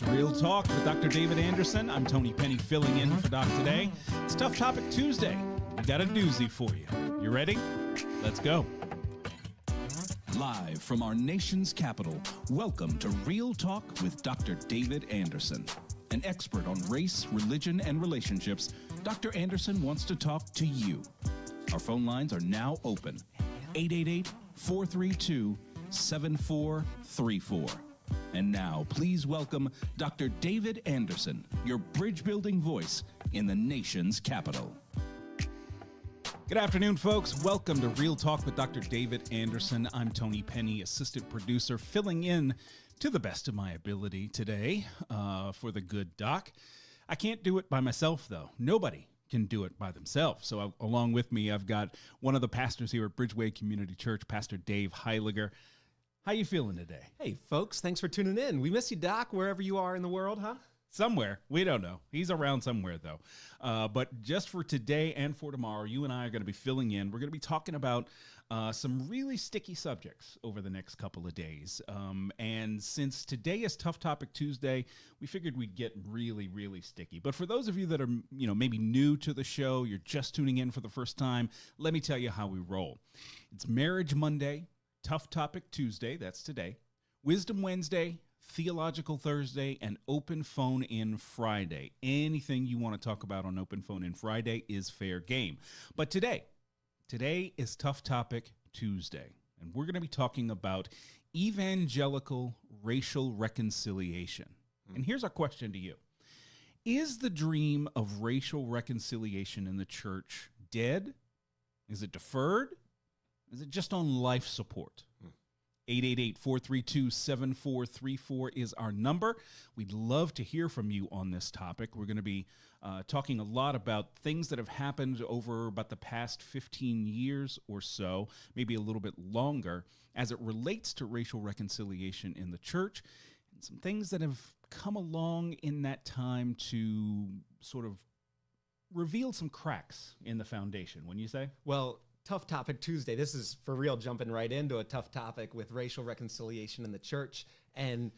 It's Real Talk with Dr. David Anderson. I'm Tony Penny filling in for Doc today. It's Tough Topic Tuesday. We got a doozy for you. You ready? Let's go. Live from our nation's capital, welcome to Real Talk with Dr. David Anderson. An expert on race, religion, and relationships, Dr. Anderson wants to talk to you. Our phone lines are now open. 888-432-7434. And now, please welcome Dr. David Anderson, your bridge-building voice in the nation's capital. Good afternoon, folks. Welcome to Real Talk with Dr. David Anderson. I'm Tony Penny, assistant producer, filling in to the best of my ability today for the good doc. I can't do it by myself, though. Nobody can do it by themselves. So along with me, I've got one of the pastors here at Bridgeway Community Church, Pastor Dave Heiliger. How you feeling today? Hey, folks. Thanks for tuning in. We miss you, Doc, wherever you are in the world, huh? Somewhere. We don't know. He's around somewhere, though. But just for today and for tomorrow, you and I are going to be filling in. We're going to be talking about some really sticky subjects over the next couple of days. And since today is Tough Topic Tuesday, we figured we'd get really, really sticky. But for those of you that are, maybe new to the show, you're just tuning in for the first time, let me tell you how we roll. It's Marriage Monday, Tough Topic Tuesday, that's today, Wisdom Wednesday, Theological Thursday, and Open Phone In Friday. Anything you want to talk about on Open Phone In Friday is fair game. But today is Tough Topic Tuesday, and we're going to be talking about evangelical racial reconciliation. And here's our question to you. Is the dream of racial reconciliation in the church dead? Is it deferred? Is it just on life support? 888-432-7434 is our number. We'd love to hear from you on this topic. We're going to be talking a lot about things that have happened over about the past 15 years or so, maybe a little bit longer, as it relates to racial reconciliation in the church, and some things that have come along in that time to sort of reveal some cracks in the foundation, wouldn't you say? Well, Tough Topic Tuesday. This is for real jumping right into a tough topic with racial reconciliation in the church and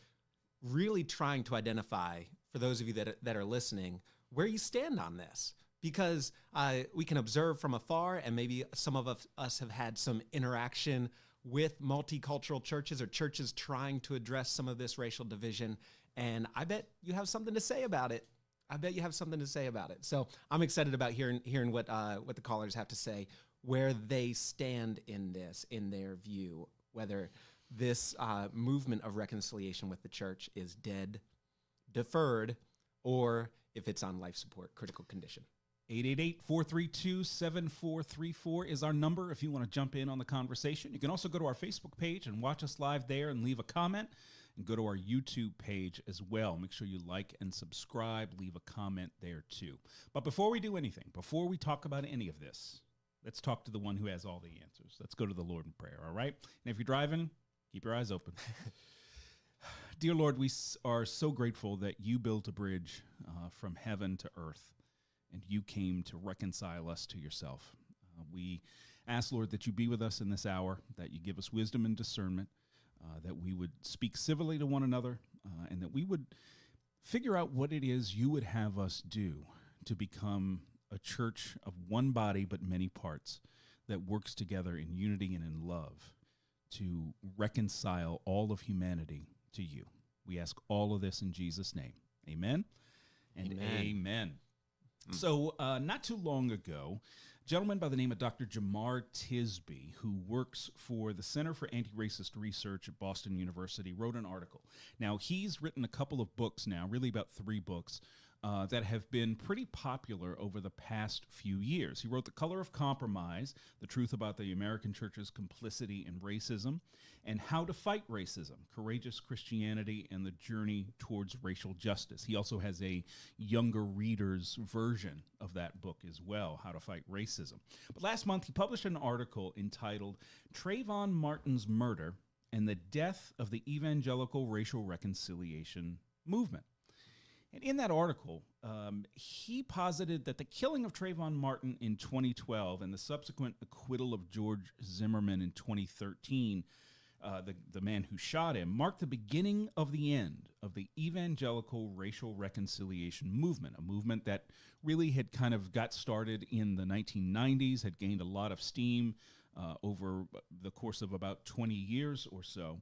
really trying to identify, for those of you that are listening, where you stand on this. Because we can observe from afar, and maybe some of us have had some interaction with multicultural churches or churches trying to address some of this racial division. And I bet you have something to say about it. So I'm excited about hearing what the callers have to say, where they stand in this, in their view, whether this movement of reconciliation with the church is dead, deferred, or if it's on life support, critical condition. 888-432-7434 is our number if you want to jump in on the conversation. You can also go to our Facebook page and watch us live there and leave a comment, and go to our YouTube page as well. Make sure you like and subscribe, leave a comment there too. But before we do anything, before we talk about any of this, let's talk to the one who has all the answers. Let's go to the Lord in prayer, all right? And if you're driving, keep your eyes open. Dear Lord, we are so grateful that you built a bridge from heaven to earth, and you came to reconcile us to yourself. We ask, Lord, that you be with us in this hour, that you give us wisdom and discernment, that we would speak civilly to one another, and that we would figure out what it is you would have us do to become a church of one body but many parts that works together in unity and in love to reconcile all of humanity to you. We ask all of this in Jesus' name. Amen and amen. So not too long ago, a gentleman by the name of Dr. Jamar Tisby, who works for the Center for Anti-Racist Research at Boston University, wrote an article. Now, he's written a couple of books now, really about 3 books, that have been pretty popular over the past few years. He wrote The Color of Compromise, The Truth About the American Church's Complicity in Racism, and How to Fight Racism, Courageous Christianity and the Journey Towards Racial Justice. He also has a younger reader's version of that book as well, How to Fight Racism. But last month, he published an article entitled Trayvon Martin's Murder and the Death of the Evangelical Racial Reconciliation Movement. And in that article, he posited that the killing of Trayvon Martin in 2012 and the subsequent acquittal of George Zimmerman in 2013 the man who shot him, marked the beginning of the end of the evangelical racial reconciliation movement, a movement that really had kind of got started in the 1990s, had gained a lot of steam over the course of about 20 years or so.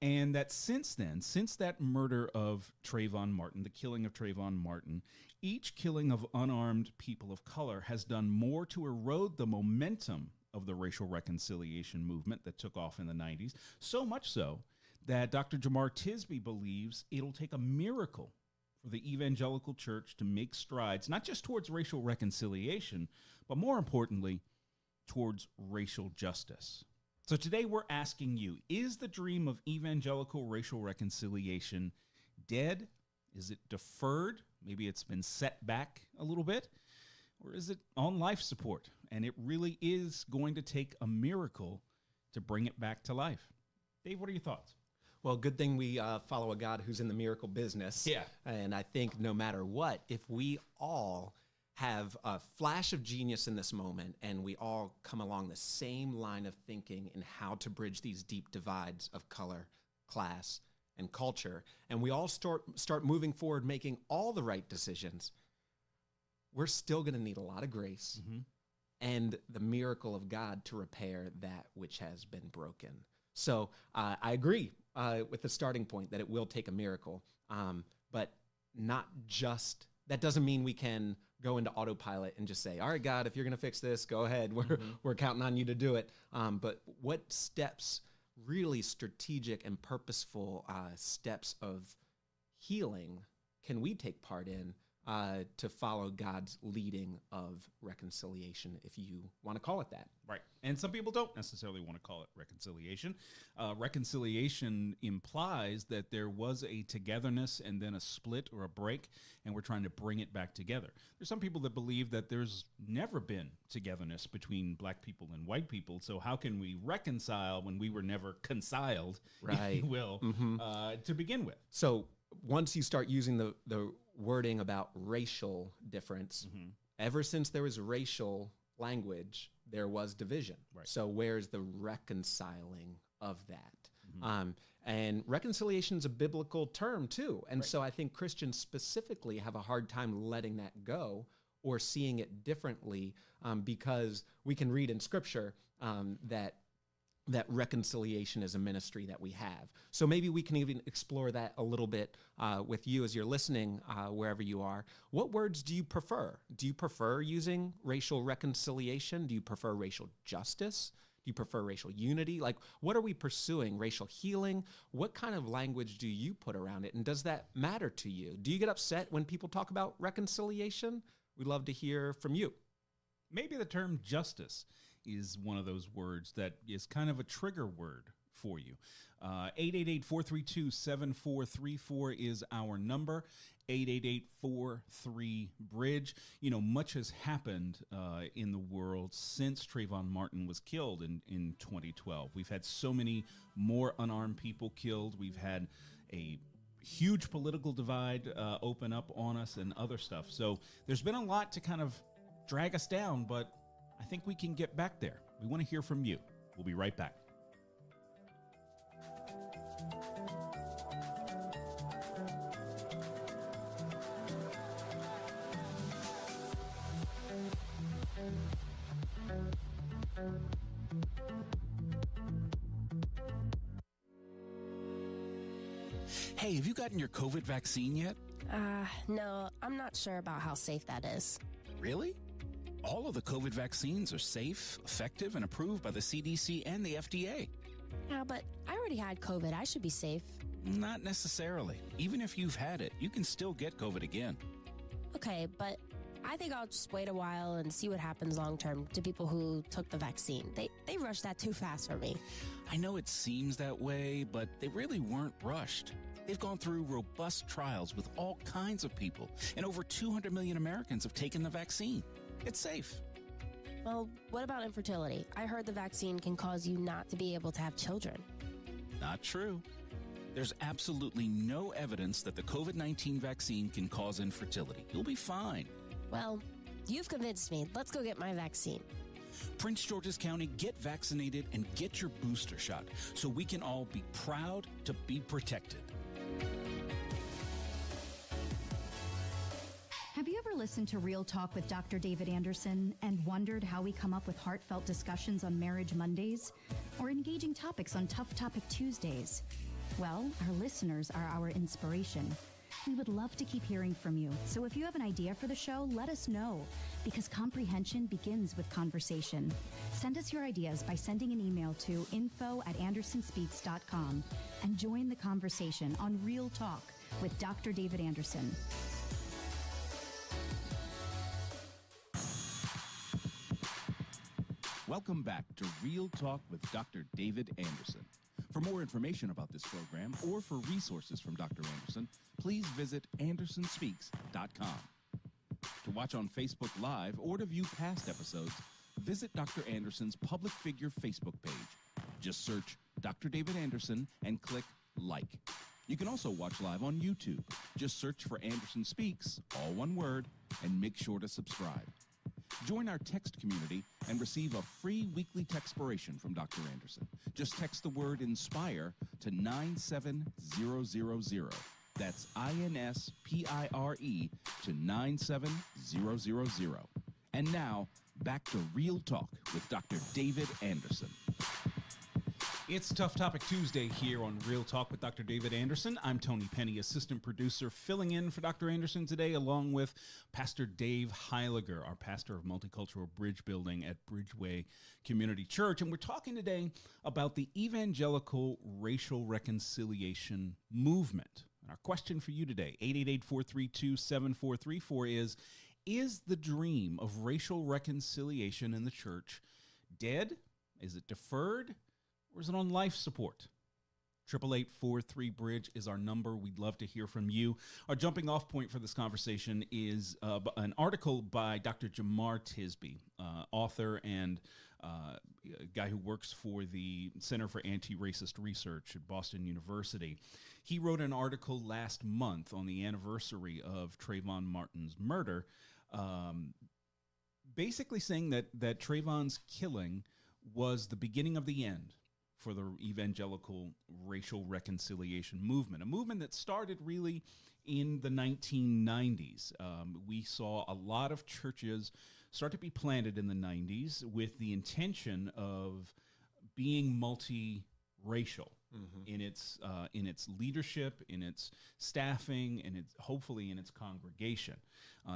And that since then, since that murder of Trayvon Martin, the killing of Trayvon Martin, each killing of unarmed people of color has done more to erode the momentum of the racial reconciliation movement that took off in the 90s, so much so that Dr. Jemar Tisby believes it'll take a miracle for the evangelical church to make strides, not just towards racial reconciliation, but more importantly, towards racial justice. So today we're asking you, is the dream of evangelical racial reconciliation dead? Is it deferred? Maybe it's been set back a little bit. Or is it on life support? And it really is going to take a miracle to bring it back to life. Dave, what are your thoughts? Well, good thing we follow a God who's in the miracle business. Yeah. And I think no matter what, if we all have a flash of genius in this moment and we all come along the same line of thinking in how to bridge these deep divides of color, class, and culture, and we all start moving forward, making all the right decisions, we're still going to need a lot of grace and the miracle of God to repair that which has been broken. So I agree with the starting point that it will take a miracle, but not just, that doesn't mean we can go into autopilot and just say, all right, God, if you're going to fix this, go ahead. We're counting on you to do it. But what steps, really strategic and purposeful steps of healing can we take part in to follow God's leading of reconciliation, if you want to call it that? Right. And some people don't necessarily want to call it reconciliation. Reconciliation implies that there was a togetherness and then a split or a break, and we're trying to bring it back together. There's some people that believe that there's never been togetherness between black people and white people, so how can we reconcile when we were never conciled, if you will, to begin with? So once you start using the wording about racial difference, ever since there was racial language, there was division. Right. So where's the reconciling of that? And reconciliation is a biblical term too. And so I think Christians specifically have a hard time letting that go or seeing it differently because we can read in Scripture that reconciliation is a ministry that we have. So maybe we can even explore that a little bit with you as you're listening, wherever you are. What words do you prefer? Do you prefer using racial reconciliation? Do you prefer racial justice? Do you prefer racial unity? Like, what are we pursuing? Racial healing? What kind of language do you put around it? And does that matter to you? Do you get upset when people talk about reconciliation? We'd love to hear from you. Maybe the term justice is one of those words that is kind of a trigger word for you. 888-432-7434 is our number. 888-43-BRIDGE. You know, much has happened in the world since Trayvon Martin was killed in 2012. We've had so many more unarmed people killed. We've had a huge political divide open up on us and other stuff. So there's been a lot to kind of drag us down, but I think we can get back there. We want to hear from you. We'll be right back. Hey, have you gotten your COVID vaccine yet? No, I'm not sure about how safe that is. Really? All of the COVID vaccines are safe, effective, and approved by the CDC and the FDA. Yeah, but I already had COVID. I should be safe. Not necessarily. Even if you've had it, you can still get COVID again. Okay, but I think I'll just wait a while and see what happens long term to people who took the vaccine. They rushed that too fast for me. I know it seems that way, but they really weren't rushed. They've gone through robust trials with all kinds of people, and over 200 million Americans have taken the vaccine. It's safe. Well, what about infertility? I heard the vaccine can cause you not to be able to have children. Not true. There's absolutely no evidence that the COVID-19 vaccine can cause infertility. You'll be fine. Well, you've convinced me. Let's go get my vaccine. Prince George's County, get vaccinated and get your booster shot so we can all be proud to be protected. Have you ever listened to Real Talk with Dr. David Anderson and wondered how we come up with heartfelt discussions on Marriage Mondays or engaging topics on Tough Topic Tuesdays? Well, our listeners are our inspiration. We would love to keep hearing from you, so if you have an idea for the show, let us know, because comprehension begins with conversation. Send us your ideas by sending an email to info@andersonspeaks.com and join the conversation on Real Talk with Dr. David Anderson. Welcome back to Real Talk with Dr. David Anderson. For more information about this program or for resources from Dr. Anderson, please visit andersonspeaks.com. To watch on Facebook Live or to view past episodes, visit Dr. Anderson's public figure Facebook page. Just search Dr. David Anderson and click like. You can also watch live on YouTube. Just search for Anderson Speaks, all one word, and make sure to subscribe. Join our text community and receive a free weekly textpiration from Dr. Anderson. Just text the word INSPIRE to 97000. That's INSPIRE to 97000. And now, back to Real Talk with Dr. David Anderson. It's Tough Topic Tuesday here on Real Talk with Dr. David Anderson. I'm Tony Penny, assistant producer, filling in for Dr. Anderson today, along with Pastor Dave Heiliger, our pastor of multicultural bridge building at Bridgeway Community Church. And we're talking today about the Evangelical racial reconciliation movement. And our question for you today, 888-432-7434, is the dream of racial reconciliation in the church dead? Is it deferred? Or is it on life support? 888-43-BRIDGE is our number. We'd love to hear from you. Our jumping off point for this conversation is an article by Dr. Jemar Tisby, author and a guy who works for the Center for Anti-Racist Research at Boston University. He wrote an article last month on the anniversary of Trayvon Martin's murder, basically saying that Trayvon's killing was the beginning of the end for the evangelical racial reconciliation movement, a movement that started really in the 1990s. We saw a lot of churches start to be planted in the 90s with the intention of being multiracial in its leadership, in its staffing, and hopefully in its congregation.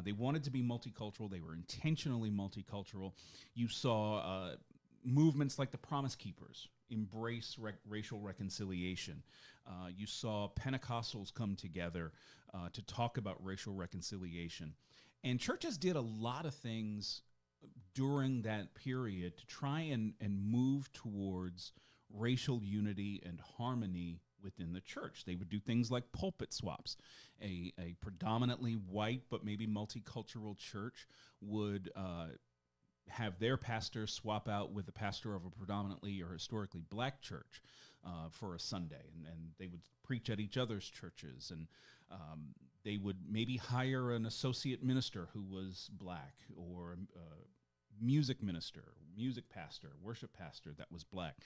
They wanted to be multicultural. They were intentionally multicultural. You saw movements like the Promise Keepers embrace racial reconciliation. You saw Pentecostals come together to talk about racial reconciliation. And churches did a lot of things during that period to try and move towards racial unity and harmony within the church. They would do things like pulpit swaps. A predominantly white but maybe multicultural church would have their pastor swap out with the pastor of a predominantly or historically black church for a Sunday, and they would preach at each other's churches, and they would maybe hire an associate minister who was black, or a music minister, music pastor, worship pastor that was black,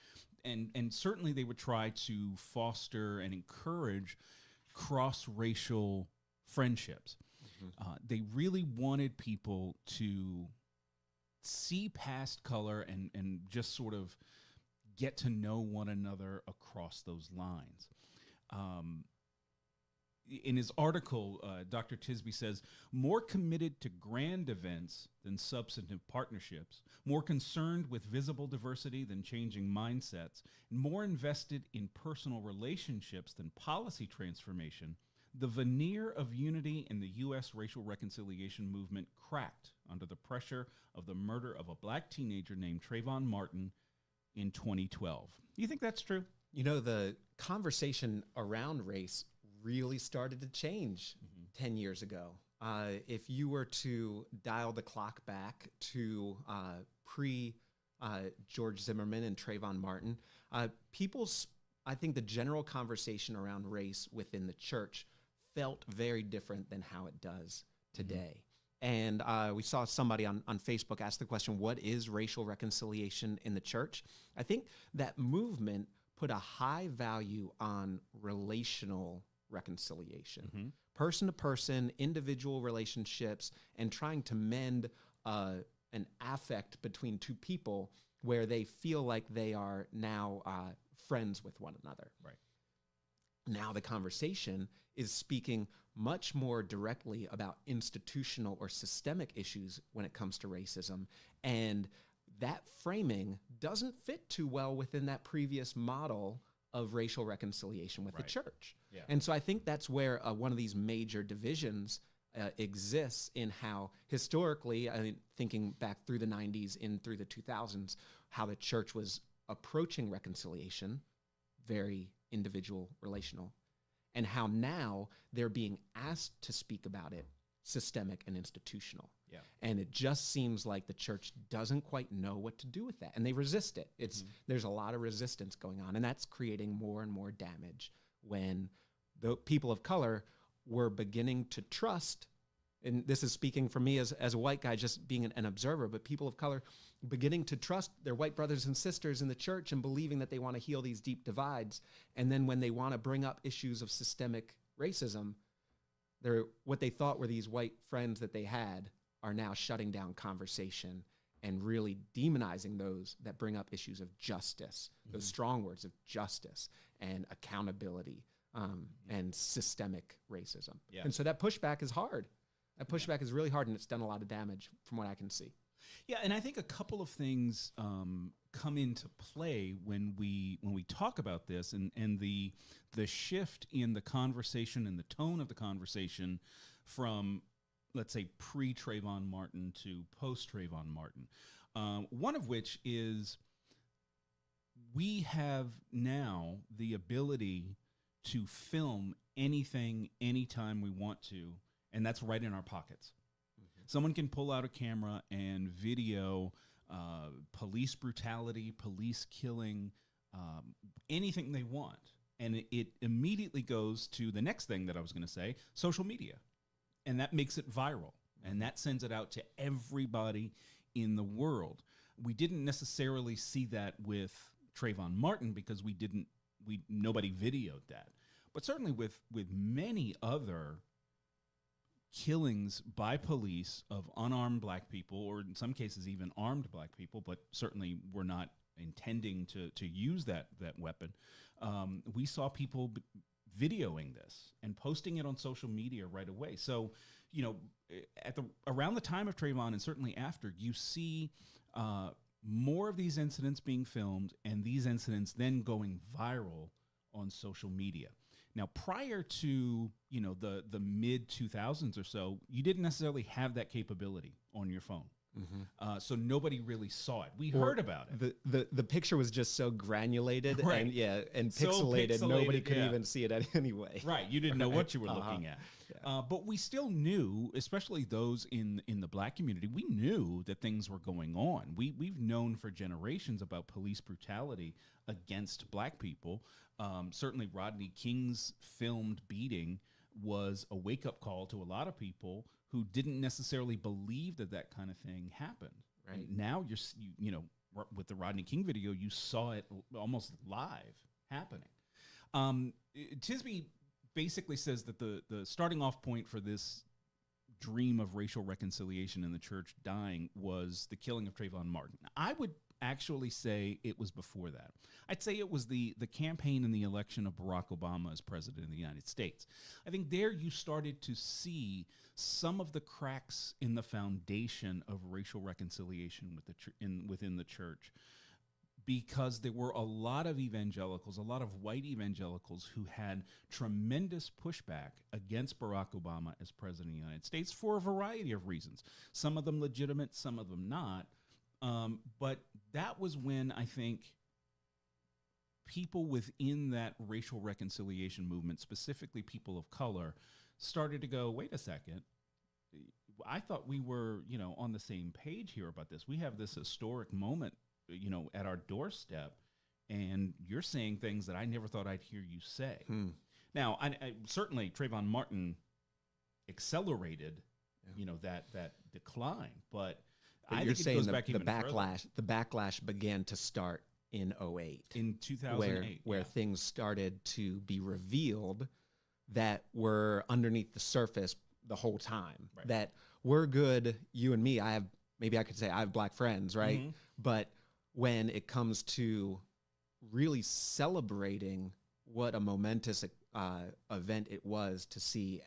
and certainly they would try to foster and encourage cross-racial friendships. They really wanted people to see past color and just sort of get to know one another across those lines. In his article, Dr. Tisby says, more committed to grand events than substantive partnerships, more concerned with visible diversity than changing mindsets, and more invested in personal relationships than policy transformation, the veneer of unity in the U.S. racial reconciliation movement cracked under the pressure of the murder of a black teenager named Trayvon Martin in 2012. Do you think that's true? You know, the conversation around race really started to change 10 years ago. If you were to dial the clock back to George Zimmerman and Trayvon Martin, I think the general conversation around race within the church felt very different than how it does today. And we saw somebody on Facebook ask the question, what is racial reconciliation in the church? I think that movement put a high value on relational reconciliation, person to person, individual relationships, and trying to mend an affect between two people where they feel like they are now friends with one another. Right. Now the conversation is speaking much more directly about institutional or systemic issues when it comes to racism. And that framing doesn't fit too well within that previous model of racial reconciliation with the church. Yeah. And so I think that's where one of these major divisions exists in how historically, I mean, thinking back through the 90s in through the 2000s, how the church was approaching reconciliation, very individual, relational, and how now they're being asked to speak about it, systemic and institutional. Yeah. And it just seems like the church doesn't quite know what to do with that, and they resist it. There's a lot of resistance going on, and that's creating more and more damage when the people of color were beginning to trust, and this is speaking for me as a white guy, just being an observer, but people of color beginning to trust their white brothers and sisters in the church and believing that they want to heal these deep divides. And then when they want to bring up issues of systemic racism, what they thought were these white friends that they had are now shutting down conversation and really demonizing those that bring up issues of justice, those strong words of justice and accountability, and systemic racism. Yeah. And so that pushback is hard. That pushback is really hard, and it's done a lot of damage from what I can see. Yeah, and I think a couple of things come into play when we talk about this, and the shift in the conversation and the tone of the conversation from, let's say, pre-Trayvon Martin to post-Trayvon Martin. One of which is we have now the ability to film anything, anytime we want to, and that's right in our pockets. Someone can pull out a camera and video police brutality, police killing, anything they want. And it immediately goes to the next thing that I was going to say, social media. And that makes it viral. And that sends it out to everybody in the world. We didn't necessarily see that with Trayvon Martin because nobody videoed that. But certainly with many other killings by police of unarmed black people, or in some cases even armed black people, but certainly were not intending to use that weapon. We saw people videoing this and posting it on social media right away. So, around the time of Trayvon and certainly after, you see more of these incidents being filmed and these incidents then going viral on social media. Now, prior to, the mid 2000s or so, you didn't necessarily have that capability on your phone. So nobody really saw it. We heard about it. The picture was just so granulated Right. and So pixelated. Nobody could yeah. even see it anyway. Right. You didn't know what you were looking at. But we still knew, especially those in the black community, we knew that things were going on. We've known for generations about police brutality against black people. Certainly Rodney King's filmed beating was a wake-up call to a lot of people who didn't necessarily believe that kind of thing happened. Right. And now with the Rodney King video, you saw it almost live happening. Tisby basically says that the starting off point for this dream of racial reconciliation in the church dying was the killing of Trayvon Martin. I would actually say it was before that. I'd say it was the campaign and the election of Barack Obama as president of the United States. I think there you started to see some of the cracks in the foundation of racial reconciliation within the church, because there were a lot of evangelicals, a lot of white evangelicals who had tremendous pushback against Barack Obama as president of the United States for a variety of reasons. Some of them legitimate, some of them not. But that was when I think people within that racial reconciliation movement, specifically people of color, started to go, wait a second, I thought we were, on the same page here about this. We have this historic moment, at our doorstep, and you're saying things that I never thought I'd hear you say. Now, I certainly Trayvon Martin accelerated that decline. But But I you're think it saying goes the, back the even further. backlash began to start in '08. In 2008, where yeah. things started to be revealed that were underneath the surface the whole time. Right. That we're good, you and me. I could say I have black friends, right? Mhm. But when it comes to really celebrating what a momentous event it was to see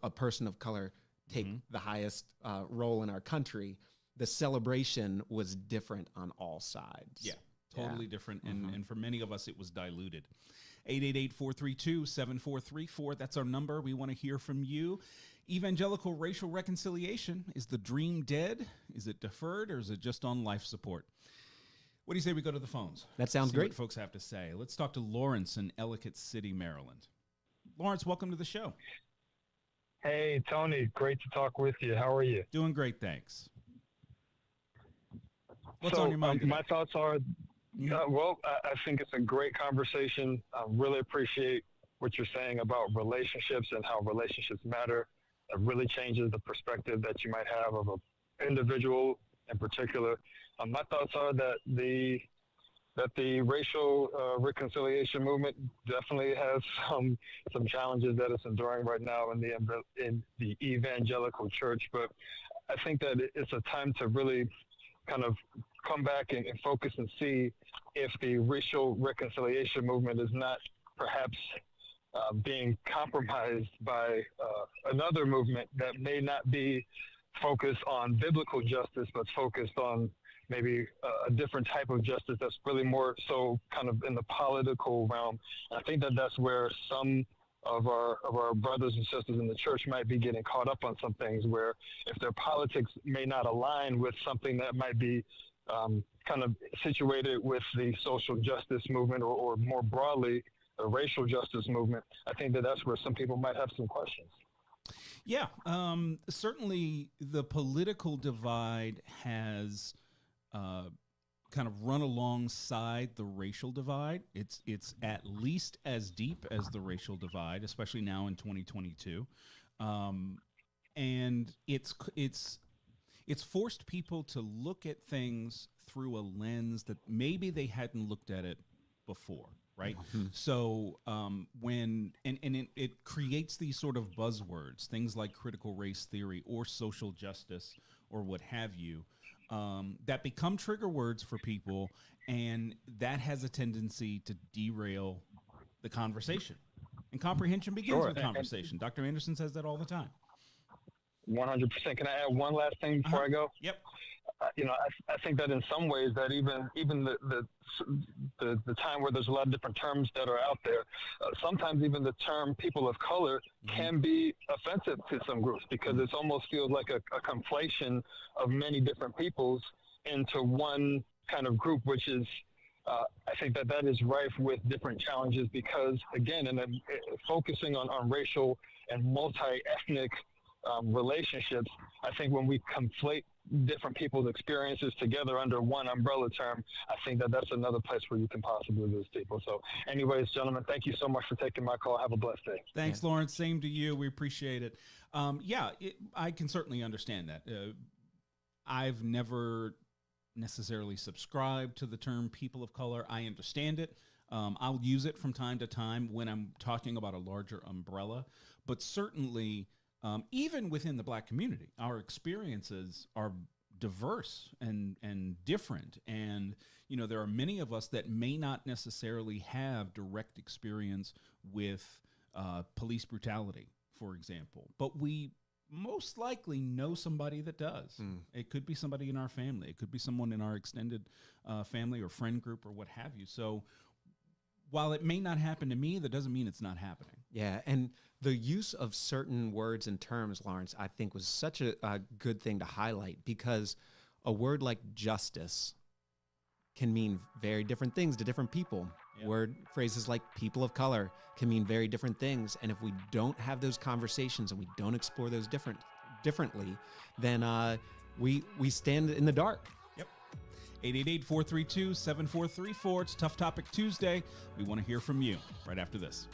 a person of color take the highest role in our country, the celebration was different on all sides. Yeah, totally different. And for many of us, it was diluted. 888-432-7434. That's our number. We want to hear from you. Evangelical racial reconciliation. Is the dream dead? Is it deferred, or is it just on life support? What do you say we go to the phones? That sounds See great. what folks have to say. Let's talk to Lawrence in Ellicott City, Maryland. Lawrence, welcome to the show. Hey, Tony, great to talk with you. How are you? Doing great, thanks. What's on your mind today? My thoughts are, I think it's a great conversation. I really appreciate what you're saying about relationships and how relationships matter. It really changes the perspective that you might have of an individual in particular. My thoughts are that the racial reconciliation movement definitely has some challenges that it's enduring right now in the evangelical church. But I think that it's a time to really kind of come back and focus and see if the racial reconciliation movement is not perhaps being compromised by another movement that may not be focused on biblical justice, but focused on maybe a different type of justice that's really more so kind of in the political realm. And I think that that's where some of our brothers and sisters in the church might be getting caught up on some things, where if their politics may not align with something that might be kind of situated with the social justice movement or more broadly, the racial justice movement, I think that that's where some people might have some questions. Yeah, certainly the political divide has kind of run alongside the racial divide. It's at least as deep as the racial divide, especially now in 2022, and it's forced people to look at things through a lens that maybe they hadn't looked at it before. Right. Mm-hmm. So it creates these sort of buzzwords, things like critical race theory or social justice or what have you, that become trigger words for people. And that has a tendency to derail the conversation. And comprehension begins with conversation. Dr. Anderson says that all the time. 100%. Can I add one last thing before I go? Yep. I think that in some ways that even the time where there's a lot of different terms that are out there, sometimes even the term people of color can be offensive to some groups, because it almost feels like a conflation of many different peoples into one kind of group, which is I think that is rife with different challenges, because again, focusing on racial and multi-ethnic relationships, I think when we conflate different people's experiences together under one umbrella term, I think that that's another place where you can possibly lose people. So anyways, gentlemen, thank you so much for taking my call. Have a blessed day. Thanks, Lawrence. Same to you. We appreciate it. I can certainly understand that. I've never necessarily subscribed to the term people of color. I understand it. I'll use it from time to time when I'm talking about a larger umbrella, but certainly even within the Black community, our experiences are diverse and different. And, there are many of us that may not necessarily have direct experience with police brutality, for example, but we most likely know somebody that does. It could be somebody in our family. It could be someone in our extended family or friend group or what have you. So while it may not happen to me, that doesn't mean it's not happening. Yeah, and the use of certain words and terms, Lawrence, I think was such a good thing to highlight, because a word like justice can mean very different things to different people. Yeah. Phrases like people of color can mean very different things. And if we don't have those conversations and we don't explore those differently, then we stand in the dark. 888-432-7434. It's Tough Topic Tuesday. We want to hear from you right after this.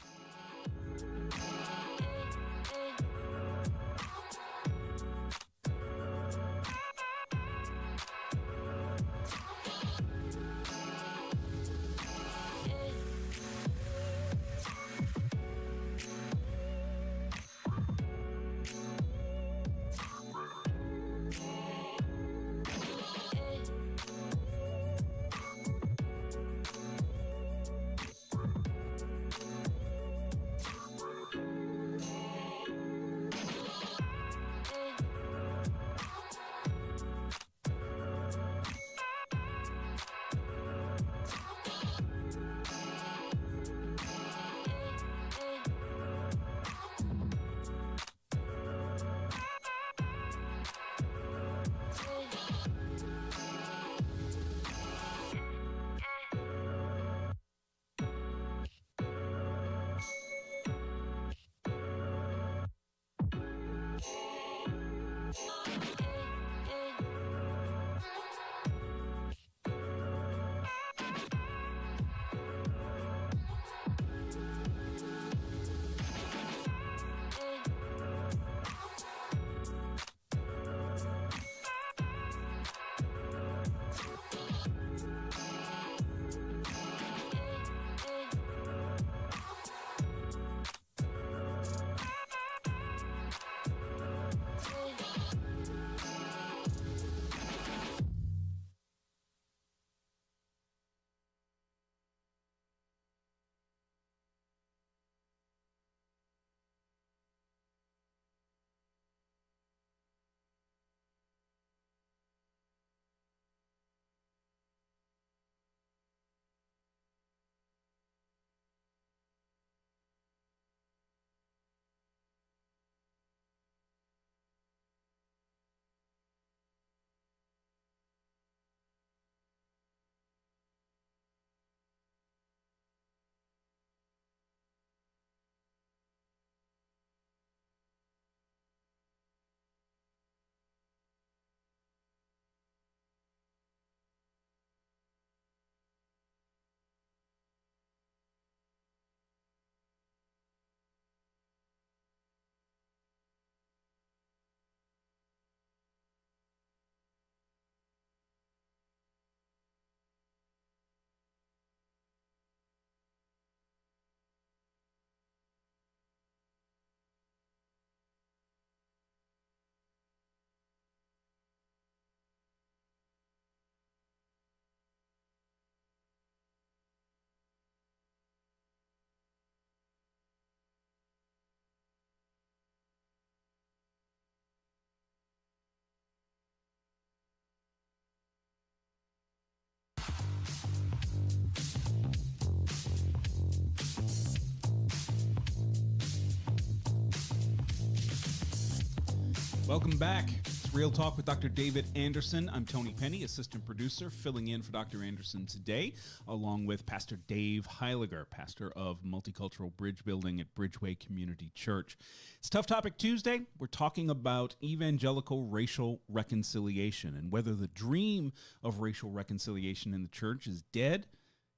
Welcome back. It's Real Talk with Dr. David Anderson. I'm Tony Penny, assistant producer, filling in for Dr. Anderson today, along with Pastor Dave Heiliger, pastor of Multicultural Bridge Building at Bridgeway Community Church. It's Tough Topic Tuesday. We're talking about evangelical racial reconciliation and whether the dream of racial reconciliation in the church is dead,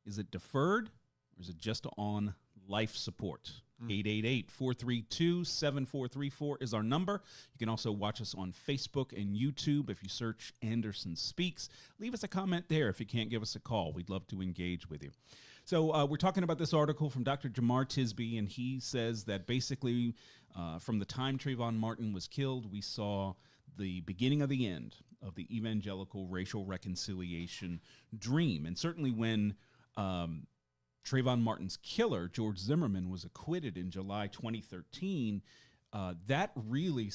is it deferred, or is it just on life support? 888-432-7434 is our number. You can also watch us on Facebook and YouTube. If you search Anderson Speaks, leave us a comment there if you can't give us a call. We'd love to engage with you. So we're talking about this article from Dr. Jamar Tisby, and he says that basically from the time Trayvon Martin was killed, we saw the beginning of the end of the evangelical racial reconciliation dream. And certainly when Trayvon Martin's killer, George Zimmerman, was acquitted in July 2013, that really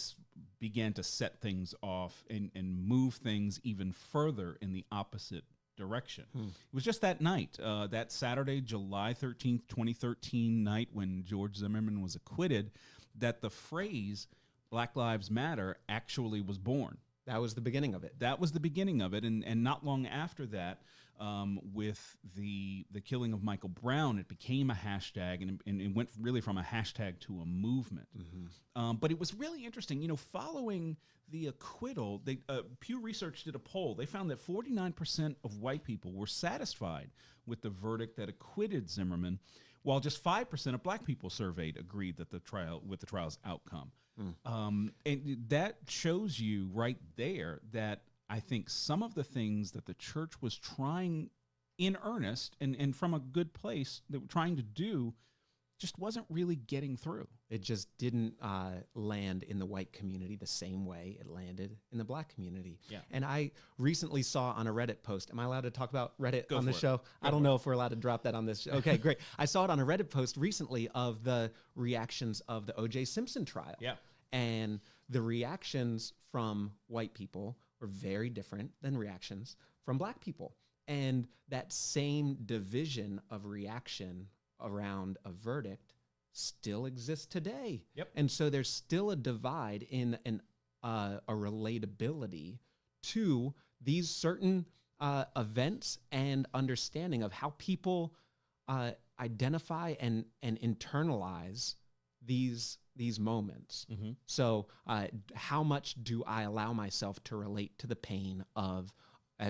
began to set things off and move things even further in the opposite direction. It was just that night, that Saturday, July 13th, 2013 night when George Zimmerman was acquitted, that the phrase Black Lives Matter actually was born. That was the beginning of it. That was the beginning of it. And not long after that, with the killing of Michael Brown, it became a hashtag, and it went really from a hashtag to a movement. But it was really interesting, following the acquittal, Pew Research did a poll. They found that 49% of white people were satisfied with the verdict that acquitted Zimmerman, while just 5% of black people surveyed agreed that the trial's outcome. And that shows you right there that I think some of the things that the church was trying in earnest and from a good place they were trying to do just wasn't really getting through. It just didn't land in the white community the same way it landed in the black community. Yeah. And I recently saw on a Reddit post, am I allowed to talk about Reddit Go on the for it. show? I don't know if we're allowed to drop that on this show. Okay, great. I saw it on a Reddit post recently of the reactions of the O.J. Simpson trial. Yeah. And the reactions from white people were very different than reactions from black people. And that same division of reaction around a verdict still exists today. Yep. And so there's still a divide in a relatability to these certain events and understanding of how people identify and internalize these moments. So how much do I allow myself to relate to the pain of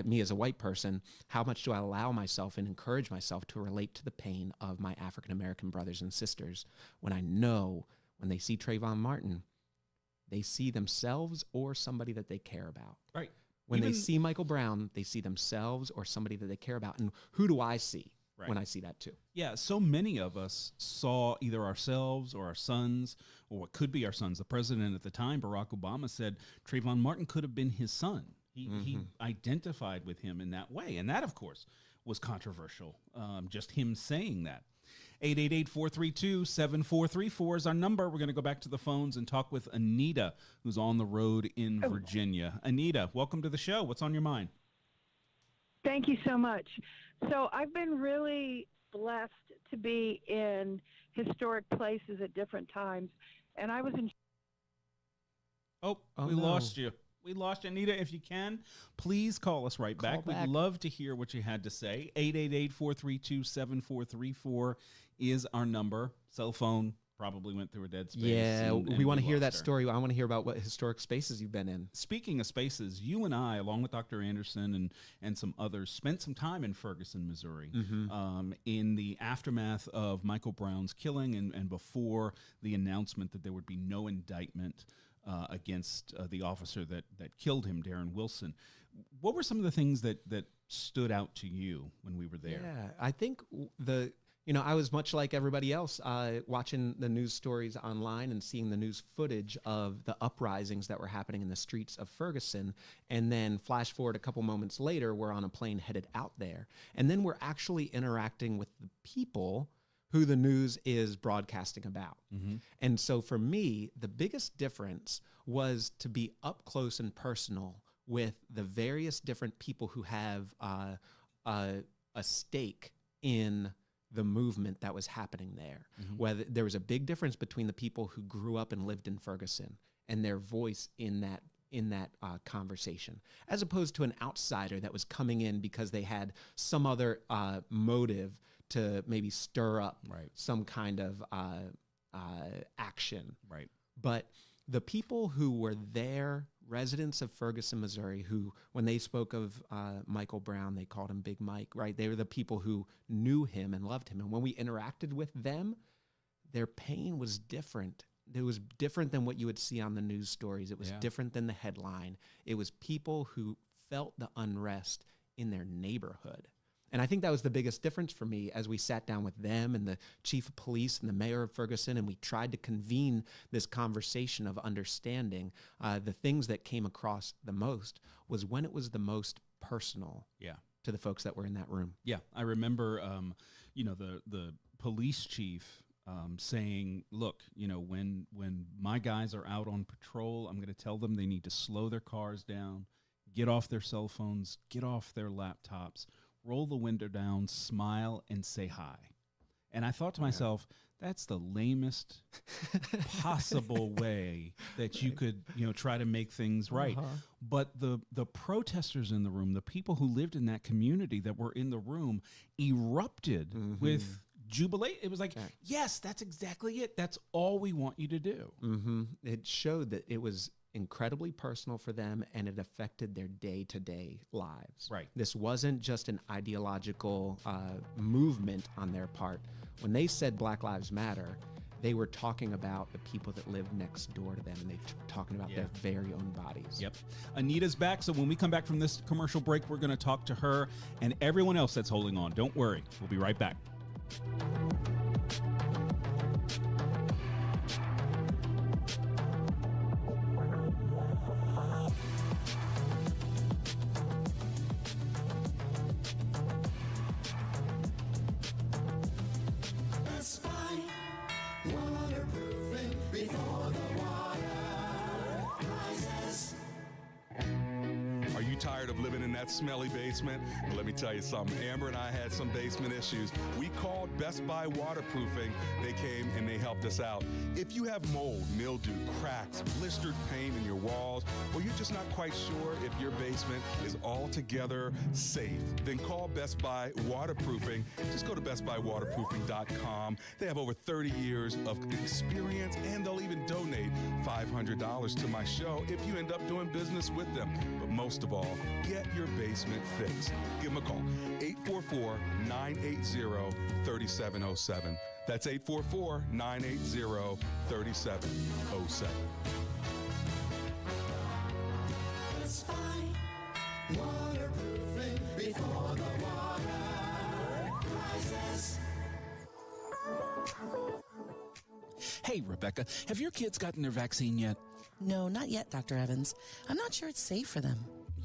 me as a white person? How much do I allow myself and encourage myself to relate to the pain of my African-American brothers and sisters when I know when they see Trayvon Martin, they see themselves or somebody that they care about. Right. When they see Michael Brown, they see themselves or somebody that they care about. And who do I see when I see that too? Yeah, so many of us saw either ourselves or our sons, or what could be our sons. The president at the time, Barack Obama, said Trayvon Martin could have been his son. He identified with him in that way. And that, of course, was controversial, just him saying that. 888-432-7434 is our number. We're going to go back to the phones and talk with Anita, who's on the road in Virginia. Anita, welcome to the show. What's on your mind? Thank you so much. So I've been really blessed to be in historic places at different times. And I was in... We lost you. We lost you. Anita, if you can, please call us right back. We'd love to hear what you had to say. 888-432-7434 is our number. Cell phone probably went through a dead space. Yeah, we want to hear that her. story. I want to hear about what historic spaces you've been in. Speaking of spaces, you and I, along with Dr. Anderson and some others, spent some time in Ferguson, Missouri, in the aftermath of Michael Brown's killing and before the announcement that there would be no indictment against the officer that killed him, Darren Wilson. What were some of the things that stood out to you when we were there? Yeah, I think I was much like everybody else, watching the news stories online and seeing the news footage of the uprisings that were happening in the streets of Ferguson. And then flash forward a couple moments later, we're on a plane headed out there. And then we're actually interacting with the people who the news is broadcasting about. And so for me, the biggest difference was to be up close and personal with the various different people who have a stake in the movement that was happening there. Whether there was a big difference between the people who grew up and lived in Ferguson and their voice in that conversation, as opposed to an outsider that was coming in because they had some other motive to maybe stir up some kind of action. Right. But the people who were there, residents of Ferguson, Missouri, who, when they spoke of Michael Brown, they called him Big Mike, right? They were the people who knew him and loved him. And when we interacted with them, their pain was different. It was different than what you would see on the news stories. It was different than the headline. It was people who felt the unrest in their neighborhood. And I think that was the biggest difference for me as we sat down with them and the chief of police and the mayor of Ferguson, and we tried to convene this conversation of understanding. The things that came across the most was when it was the most personal to the folks that were in that room. Yeah, I remember, the police chief saying, look, when my guys are out on patrol, I'm going to tell them they need to slow their cars down, get off their cell phones, get off their laptops, roll the window down, smile, and say hi. And I thought to myself, that's the lamest possible way that you could, try to make things right. But the protesters in the room, the people who lived in that community that were in the room, erupted with jubilate. It was like, yes, that's exactly it. That's all we want you to do. It showed that it was incredibly personal for them, and it affected their day-to-day lives. Right. This wasn't just an ideological movement on their part. When they said Black Lives Matter, they were talking about the people that lived next door to them, and they talking about their very own bodies. Yep. Anita's back, so when we come back from this commercial break, we're going to talk to her and everyone else that's holding on. Don't worry. We'll be right back. Tired of living in that smelly basement? Well, let me tell you something. Amber and I had some basement issues. We called Best Buy Waterproofing. They came and they helped us out. If you have mold, mildew, cracks, blistered paint in your walls, or you're just not quite sure if your basement is altogether safe, then call Best Buy Waterproofing. Just go to bestbuywaterproofing.com. They have over 30 years of experience, and they'll even donate $500 to my show if you end up doing business with them. But most of all, get your basement fixed. Give them a call, 844-980-3707. That's 844-980-3707. Best Buy Waterproofing before the water rises. Hey, Rebecca, have your kids gotten their vaccine yet? No, not yet, Dr. Evans. I'm not sure it's safe for them.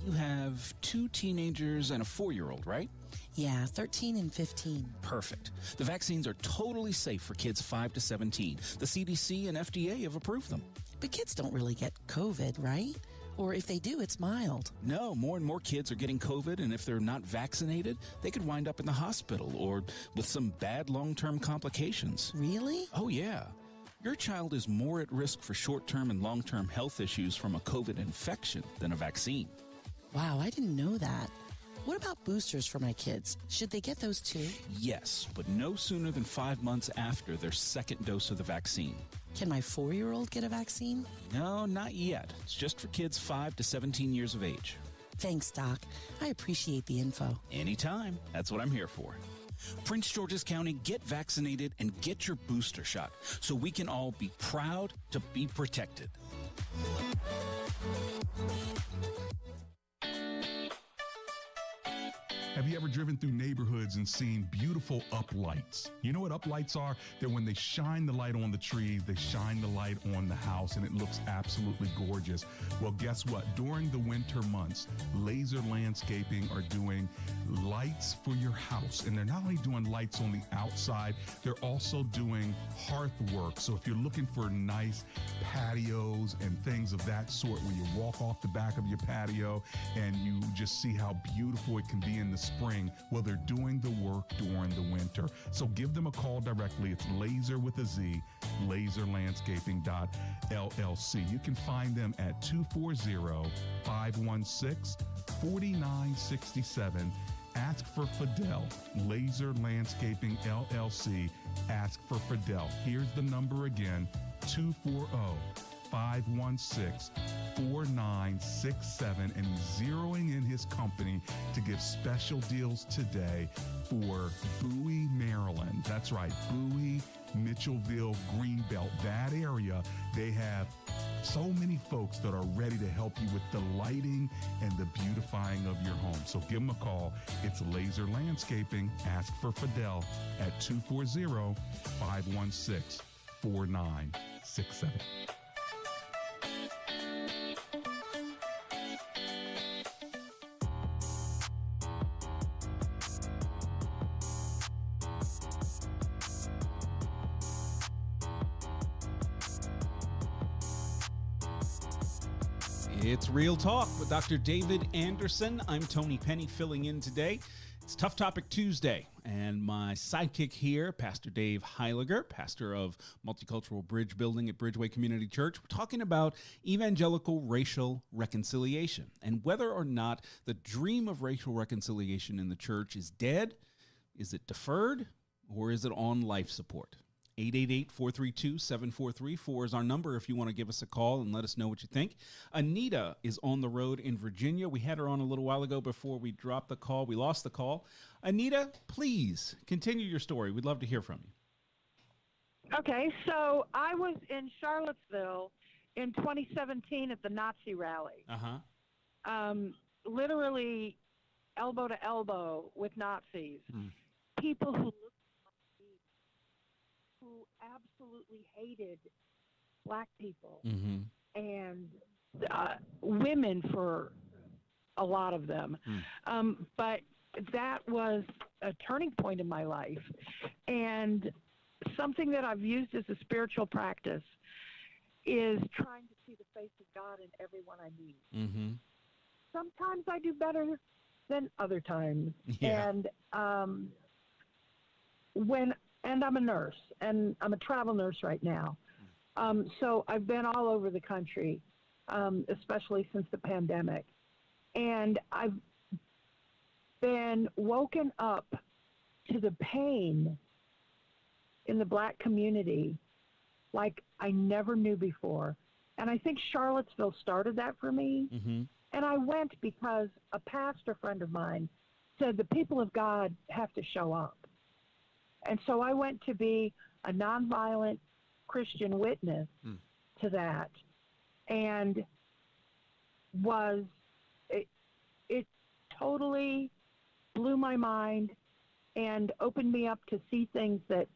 You have 2 teenagers and a 4-year-old, right? Yeah, 13 and 15. Perfect. The vaccines are totally safe for kids 5 to 17. The CDC and FDA have approved them. But kids don't really get COVID, right? Or if they do, it's mild. No, more and more kids are getting COVID, and if they're not vaccinated, they could wind up in the hospital or with some bad long-term complications. Really? Oh, yeah. Your child is more at risk for short-term and long-term health issues from a COVID infection than a vaccine. Wow, I didn't know that. What about boosters for my kids? Should they get those too? Yes, but no sooner than 5 months after their second dose of the vaccine. Can my 4-year-old get a vaccine? No, not yet. It's just for kids 5 to 17 years of age. Thanks, Doc. I appreciate the info. Anytime. That's what I'm here for. Prince George's County, get vaccinated and get your booster shot so we can all be proud to be protected. Have you ever driven through neighborhoods and seen beautiful uplights? You know what uplights are? They're when they shine the light on the trees, they shine the light on the house, and it looks absolutely gorgeous. Well, guess what? During the winter months, Laser Landscaping are doing lights for your house. And they're not only doing lights on the outside, they're also doing hearth work. So if you're looking for nice patios and things of that sort, where you walk off the back of your patio and you just see how beautiful it can be in the spring while they're doing the work during the winter. So give them a call directly. It's Laser with a Z, laserlandscaping.llc. You can find them at 240-516-4967. Ask for Fidel, Laser Landscaping LLC. Ask for Fidel. Here's the number again, 240-516-4967. And he's zeroing in his company to give special deals today for Bowie, Maryland. That's right, Bowie, Mitchellville, Greenbelt, that area. They have so many folks that are ready to help you with the lighting and the beautifying of your home. So give them a call. It's Laser Landscaping. Ask for Fidel at 240-516-4967. It's Real Talk with Dr. David Anderson. I'm Tony Penny filling in today. It's Tough Topic Tuesday, and my sidekick here, Pastor Dave Heiliger, pastor of Multicultural Bridge Building at Bridgeway Community Church. We're talking about evangelical racial reconciliation and whether or not the dream of racial reconciliation in the church is dead, is it deferred, or is it on life support? 888-432-7434 is our number if you want to give us a call and let us know what you think. Anita is on the road in Virginia. We had her on a little while ago before we dropped the call. We lost the call. Anita, please continue your story. We'd love to hear from you. Okay, so I was in Charlottesville in 2017 at the Nazi rally. Literally elbow to elbow with Nazis. People who absolutely hated black people and women for a lot of them. But that was a turning point in my life. And something that I've used as a spiritual practice is trying to see the face of God in everyone I meet. Sometimes I do better than other times. And and I'm a nurse, and I'm a travel nurse right now. So I've been all over the country, especially since the pandemic. And I've been woken up to the pain in the black community like I never knew before. And I think Charlottesville started that for me. And I went because a pastor friend of mine said the people of God have to show up. And so I went to be a nonviolent Christian witness to that, and it totally blew my mind and opened me up to see things that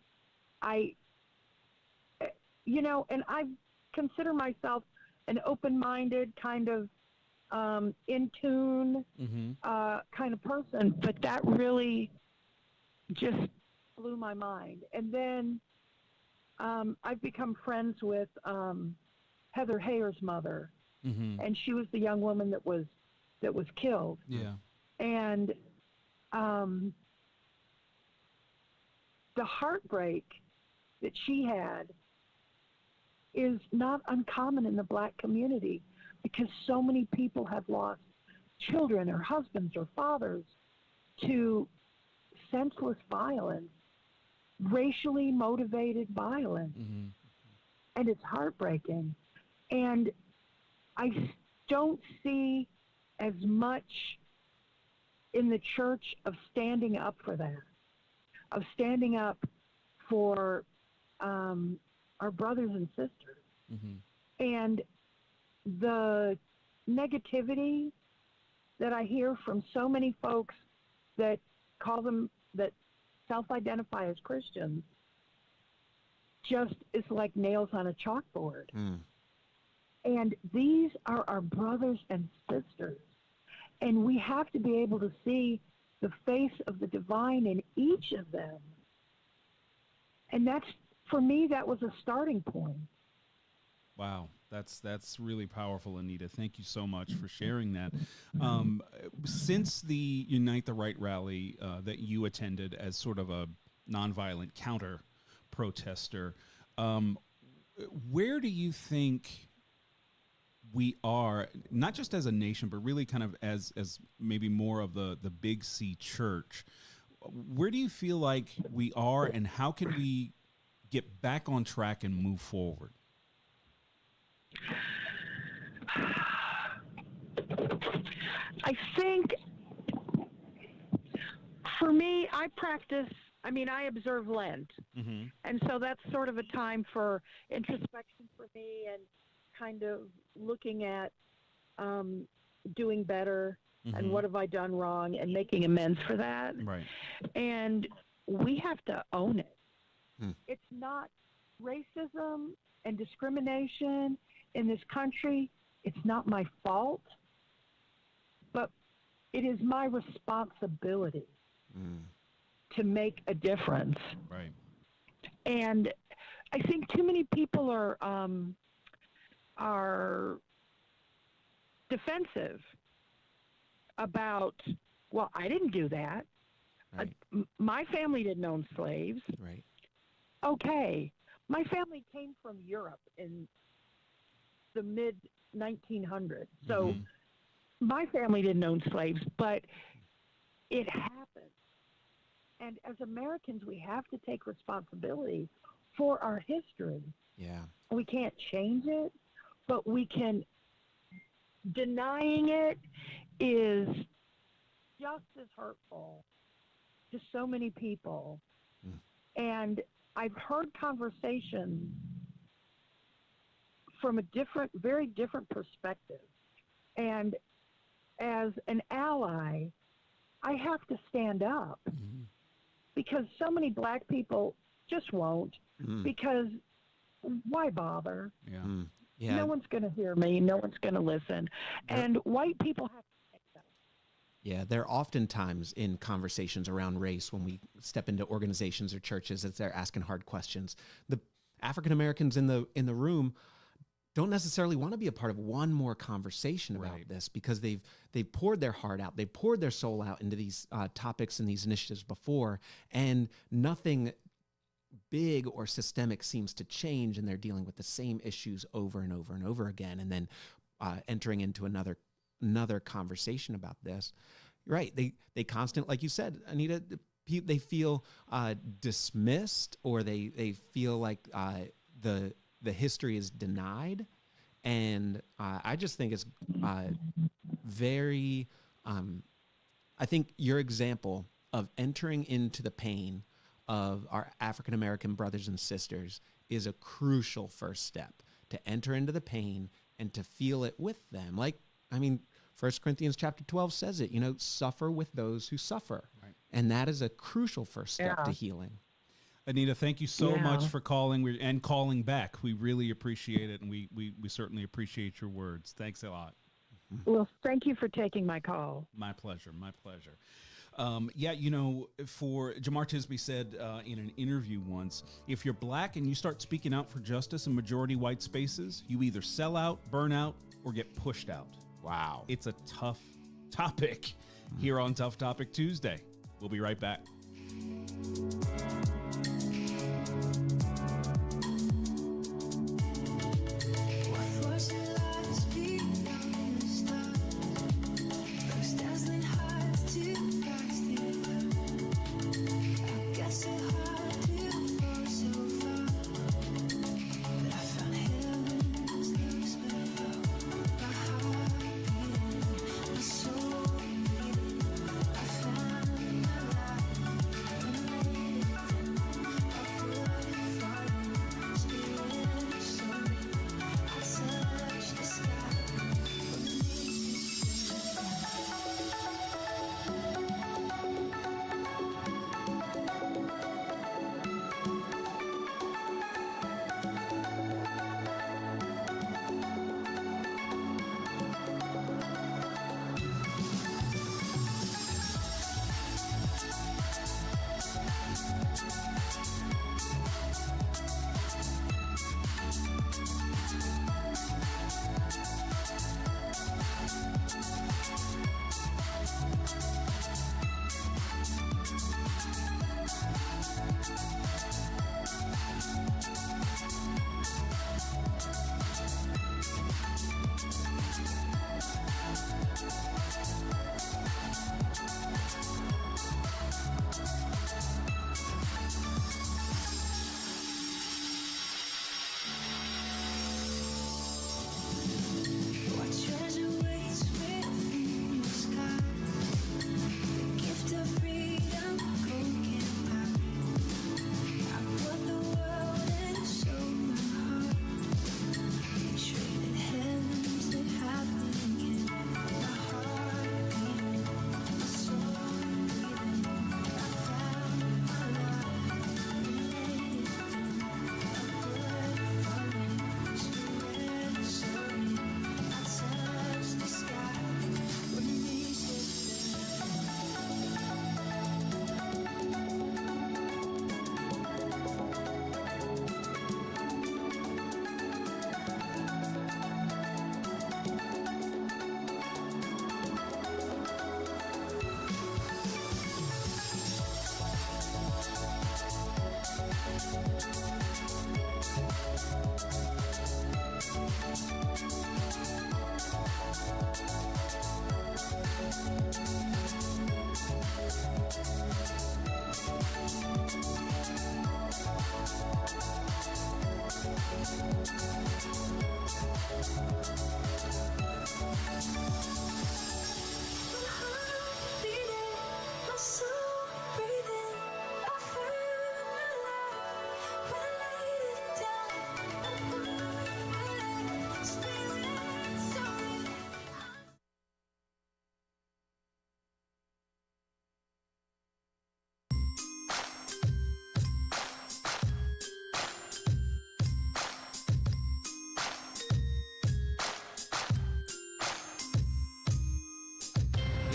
and I consider myself an open-minded kind of in tune kind of person, but that really just blew my mind. And then I've become friends with Heather Hayer's mother, and she was the young woman that was killed. And the heartbreak that she had is not uncommon in the black community, because so many people have lost children or husbands or fathers to senseless violence, racially motivated violence. And it's heartbreaking. And I don't see as much in the church of standing up for that, of standing up for our brothers and sisters. And the negativity that I hear from so many folks that that self-identify as Christians just is like nails on a chalkboard. And these are our brothers and sisters. And we have to be able to see the face of the divine in each of them. And that's, for me, that was a starting point. Wow. That's really powerful, Anita. Thank you so much for sharing that. Since the Unite the Right rally that you attended as sort of a nonviolent counter protester, where do you think we are, not just as a nation, but really kind of as maybe more of the Big C church? Where do you feel like we are, and how can we get back on track and move forward? I think for me, I observe Lent. Mm-hmm. And so that's sort of a time for introspection for me and kind of looking at doing better and what have I done wrong and making amends for that. Right. And we have to own it. It's not racism and discrimination in this country. It's not my fault, but it is my responsibility to make a difference. Right. And I think too many people are defensive about, well, I didn't do that. Right. My family didn't own slaves. Right. Okay. My family came from Europe in the mid 1900s. So my family didn't own slaves, but it happened. And as Americans, we have to take responsibility for our history. Yeah. We can't change it, but we can. Denying it is just as hurtful to so many people. And I've heard conversations from a very different perspective. And as an ally, I have to stand up because so many black people just won't, because why bother? Yeah. Yeah. No one's going to hear me. No one's going to listen. And white people have to take that. Yeah, there are oftentimes in conversations around race when we step into organizations or churches as they're asking hard questions, the African Americans in the room don't necessarily want to be a part of one more conversation about this because they've poured their heart out, they've poured their soul out into these topics and these initiatives before, and nothing big or systemic seems to change, and they're dealing with the same issues over and over and over again, and then entering into another conversation about this. Right. They constantly, like you said, Anita, they feel dismissed, or they feel like the history is denied. And I just think it's very, I think your example of entering into the pain of our African-American brothers and sisters is a crucial first step to enter into the pain and to feel it with them. Like, I mean, 1 Corinthians chapter 12 says it, suffer with those who suffer. Right. And that is a crucial first step to healing. Anita, thank you so much for calling and calling back. We really appreciate it, and we certainly appreciate your words. Thanks a lot. Well, thank you for taking my call. My pleasure. My pleasure. For Jamar Tisby said in an interview once, if you're black and you start speaking out for justice in majority white spaces, you either sell out, burn out, or get pushed out. Wow. It's a tough topic here on Tough Topic Tuesday. We'll be right back.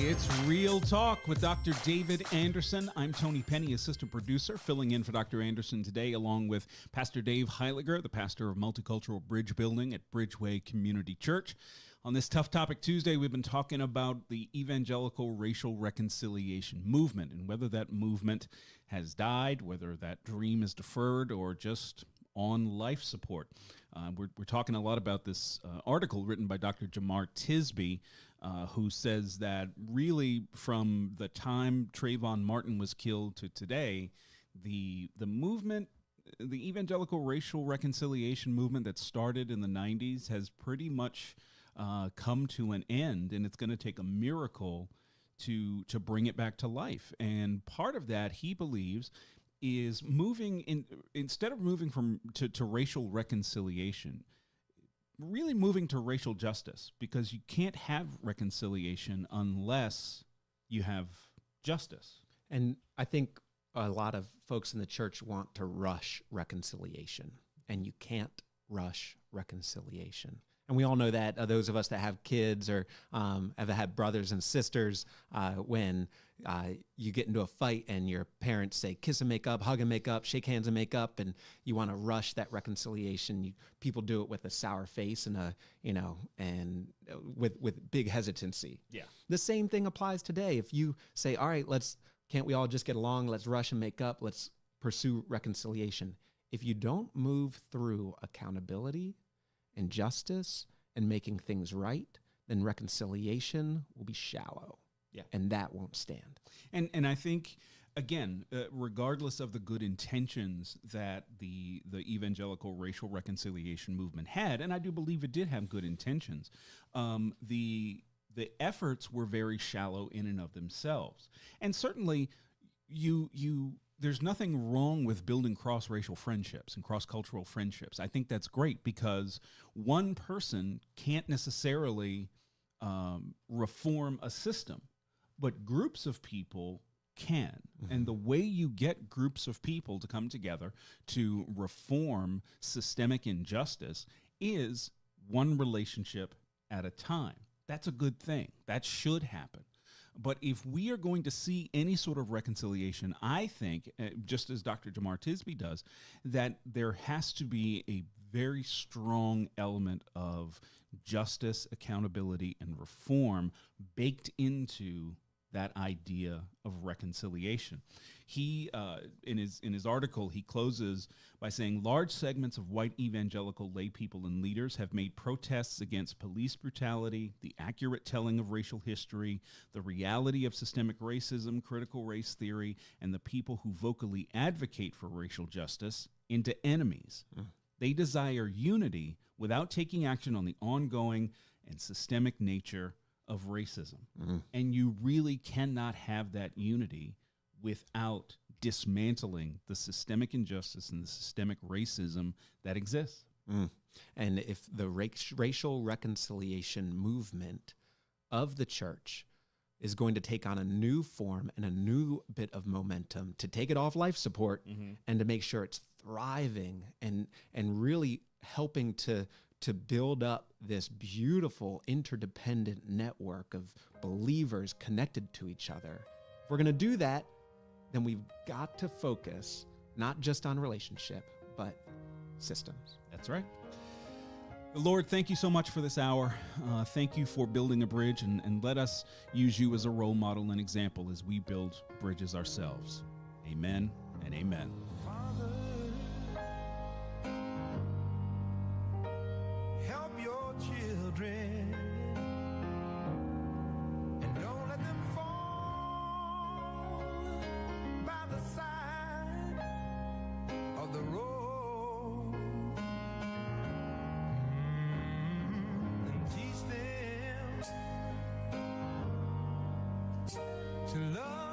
It's Real Talk with Dr. David Anderson. I'm Tony Penny, assistant producer, filling in for Dr. Anderson today, along with Pastor Dave Heiliger, the pastor of Multicultural Bridge Building at Bridgeway Community Church. On this Tough Topic Tuesday, we've been talking about the evangelical racial reconciliation movement and whether that movement has died, whether that dream is deferred, or just on life support. We're talking a lot about this article written by Dr. Jamar Tisby, who says that really from the time Trayvon Martin was killed to today, the movement, the evangelical racial reconciliation movement that started in the 90s has pretty much come to an end, and it's going to take a miracle to bring it back to life. And part of that, he believes, is instead of moving to racial reconciliation, really moving to racial justice, because you can't have reconciliation unless you have justice. And I think a lot of folks in the church want to rush reconciliation, and you can't rush reconciliation. And we all know that, those of us that have kids or have had brothers and sisters, when you get into a fight and your parents say, kiss and make up, hug and make up, shake hands and make up, and you want to rush that reconciliation. People do it with a sour face and with big hesitancy. Yeah. The same thing applies today. If you say, all right, can't we all just get along? Let's rush and make up. Let's pursue reconciliation. If you don't move through accountability and justice and making things right, then reconciliation will be shallow. Yeah. And that won't stand. And I think, again, regardless of the good intentions that the evangelical racial reconciliation movement had, and I do believe it did have good intentions, the efforts were very shallow in and of themselves. And certainly there's nothing wrong with building cross-racial friendships and cross-cultural friendships. I think that's great, because one person can't necessarily reform a system, but groups of people can. Mm-hmm. And the way you get groups of people to come together to reform systemic injustice is one relationship at a time. That's a good thing. That should happen. But if we are going to see any sort of reconciliation, I think, just as Dr. Jamar Tisby does, that there has to be a very strong element of justice, accountability, and reform baked into that idea of reconciliation. He, in his article, he closes by saying, large segments of white evangelical lay people and leaders have made protests against police brutality, the accurate telling of racial history, the reality of systemic racism, critical race theory, and the people who vocally advocate for racial justice into enemies. They desire unity without taking action on the ongoing and systemic nature of racism. And you really cannot have that unity without dismantling the systemic injustice and the systemic racism that exists. And if the racial reconciliation movement of the church is going to take on a new form and a new bit of momentum to take it off life support and to make sure it's thriving and really helping to build up this beautiful interdependent network of believers connected to each other. If we're going to do that, then we've got to focus not just on relationship, but systems. That's right. Lord, thank you so much for this hour. Thank you for building a bridge, and let us use you as a role model and example as we build bridges ourselves. Amen and amen. Children, and don't let them fall by the side of the road, and teach them to love.